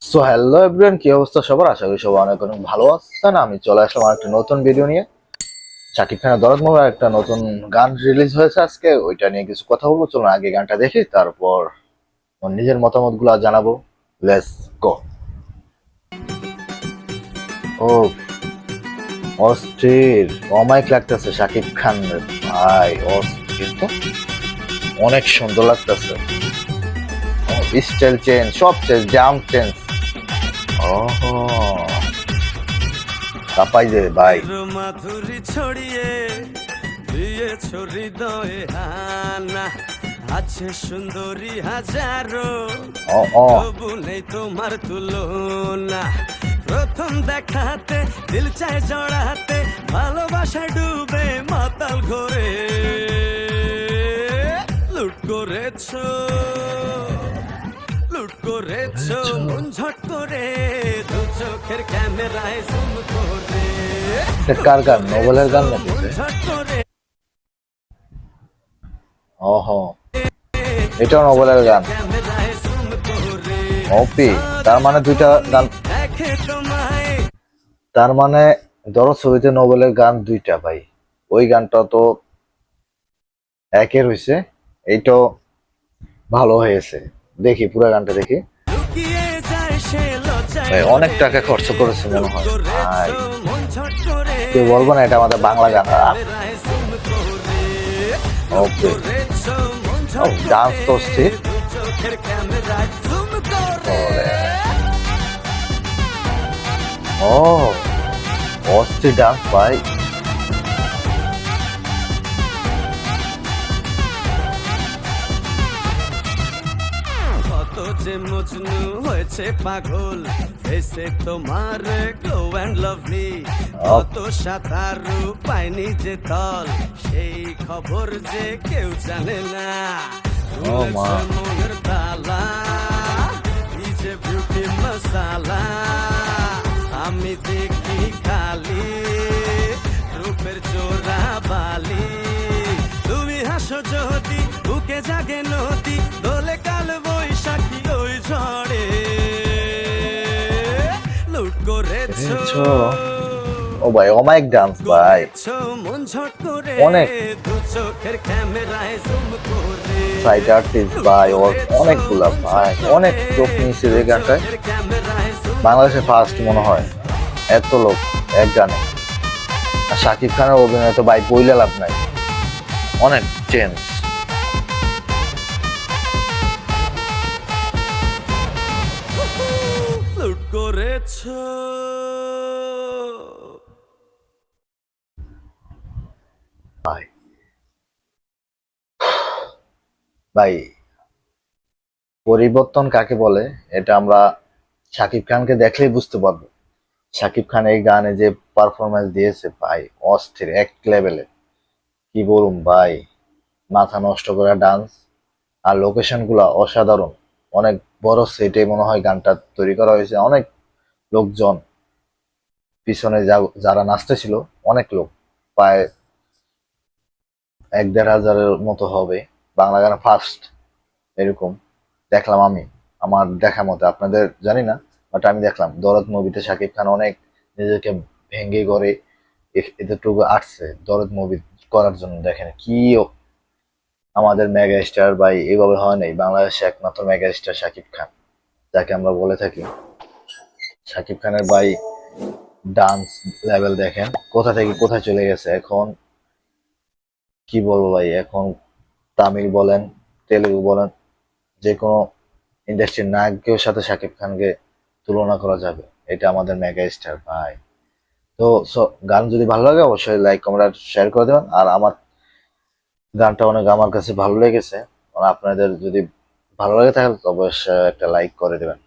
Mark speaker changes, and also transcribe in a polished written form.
Speaker 1: So hello everyone, কি অবস্থা সবার? আশা করি সবাই অনেক অনেক ভালো আছেন। আমি চলে আসলাম একটা নতুন ভিডিও নিয়ে। শাকিব খানের দরদ মুভির একটা নতুন গান রিলিজ হয়েছে আজকে, ওইটা নিয়ে কিছু কথা বলবো। চলুন আগে গানটা দেখি, তারপর আমার নিজের মতামত গুলো জানাবো। Let's go. ও অস্থির, অমাইক লাগতেছে শাকিব খান ভাই, অস্থির তো, অনেক সুন্দর লাগতেছে। স্টাইল চেঞ্জ, সব চেঞ্জ, জাম্প চেঞ্জ। ওহো, তাপাই দে ভাই।
Speaker 2: মাধুরী ছড়িয়ে দিয়েছ হৃদয়ে হানা, আছে সুন্দরী হাজারো,
Speaker 1: ও ও
Speaker 2: তবু নেই তোমার তুলনা। প্রথম দেখাতে দিল চায় জড়াতে, ভালোবাসা ডুবে মাতাল ঘরে লুট করেছো, লুট করেছো মন ঝট করে, দু চোখের ক্যামেরায় জুম করে।
Speaker 1: কার গান? নোবেলের গান নাকি? ওহো, এটাও নোবেলের গান। ওপি, তার মানে দুইটা গান, তার মানে ধরো ছবিতে নোবেলের গান দুইটা ভাই। ওই গানটা তো একের হয়েছে, এইটাও ভালো হয়েছে। দেখি পুরো গানটা দেখি। ভাই অনেক টাকা খরচ করেছে মনে হয় ভাই, কেউ বলবো না এটা আমাদের বাংলা গান। ওকে, ডান্স তো স্থির। ও অস্থির ডান্স ভাই।
Speaker 2: কত যে মজনু হয়েছে পাগল, এসে তোমার গ্লো অ্যান্ড লাভলি। কত সাঁতারু পায়নি যে তল, সেই খবর যে কেউ জানে না। মনের তালা, এই যে বিউটি মশালা, আমি দেখি খালি রূপের চোরা বালি। তুমি হাসো যদি বুকে জাগে নদী, দোলে কাল বৈশাখী ওই ঝড়ে লুট করেছো।
Speaker 1: ও ভাই অমাইক ডান্স ভাই, অনেক
Speaker 2: দু চোখের ক্যামেরায় জুম করে।
Speaker 1: সাইড আর্টিস্ট ভাই, অনেকগুলা ভাই, অনেক লোক নিয়েছে এই গানটায়। বাংলাদেশে ফার্স্ট মনে হয় এত লোক এক গানে। আর শাকিব খানের অভিনয় তো ভাই বইলে লাভ নাই, অনেক চেঞ্জ।
Speaker 2: লুট করেছো
Speaker 1: ভাই ভাই, পরিবর্তন কাকে বলে এটা আমরা শাকিব খানকে দেখলেই বুঝতে পারবো। শাকিব খান এই গানে যে পারফরমেন্স দিয়েছে ভাই, অস্থির এক লেভেলে। কি বলুন ভাই, মাথা নষ্ট করা ডান্স, আর লোকেশন গুলা অসাধারণ। অনেক বড় সেটে মনে হয় গানটা তৈরি করা হয়েছে। অনেক লোকজন পিছনে যারা নাচতেছিল, অনেক লোক, প্রায় 1-1.5 হাজারের মতো হবে। বাংলা গান ফার্স্ট এরকম দেখলাম আমি, আমার দেখা মতে, আপনাদের জানি না, বাট আমি দেখলাম দরদ মুভিতে শাকিব খান অনেক নিজেকে ভেঙে করে এতটুকু আসছে দরদ মুভি করার জন্য। দেখেন কি আমাদের মেগা স্টার ভাই, এইভাবে হয় নাই। বাংলাদেশে একমাত্র মেগা স্টার শাকিব খান, যাকে আমরা বলে থাকি। শাকিব খানের ভাই ডান্স লেভেল দেখেন কোথা থেকে কোথায় চলে গেছে এখন। কি বলবো ভাই, এখন তামিল বলেন, তেলেগু বলেন, যে কোনো ইন্ডাস্ট্রির নায়কের সাথে শাকিব খানকে তুলনা করা যাবে। এটা আমাদের মেগা স্টার ভাই। তো গান যদি ভালো লাগে অবশ্যই লাইক কমেন্ট শেয়ার করে দেবেন। আর আমার গানটা অনেক আমার কাছে ভালো লেগেছে, আপনাদের যদি ভালো লাগে তাহলে অবশ্যই একটা লাইক করে দেবেন।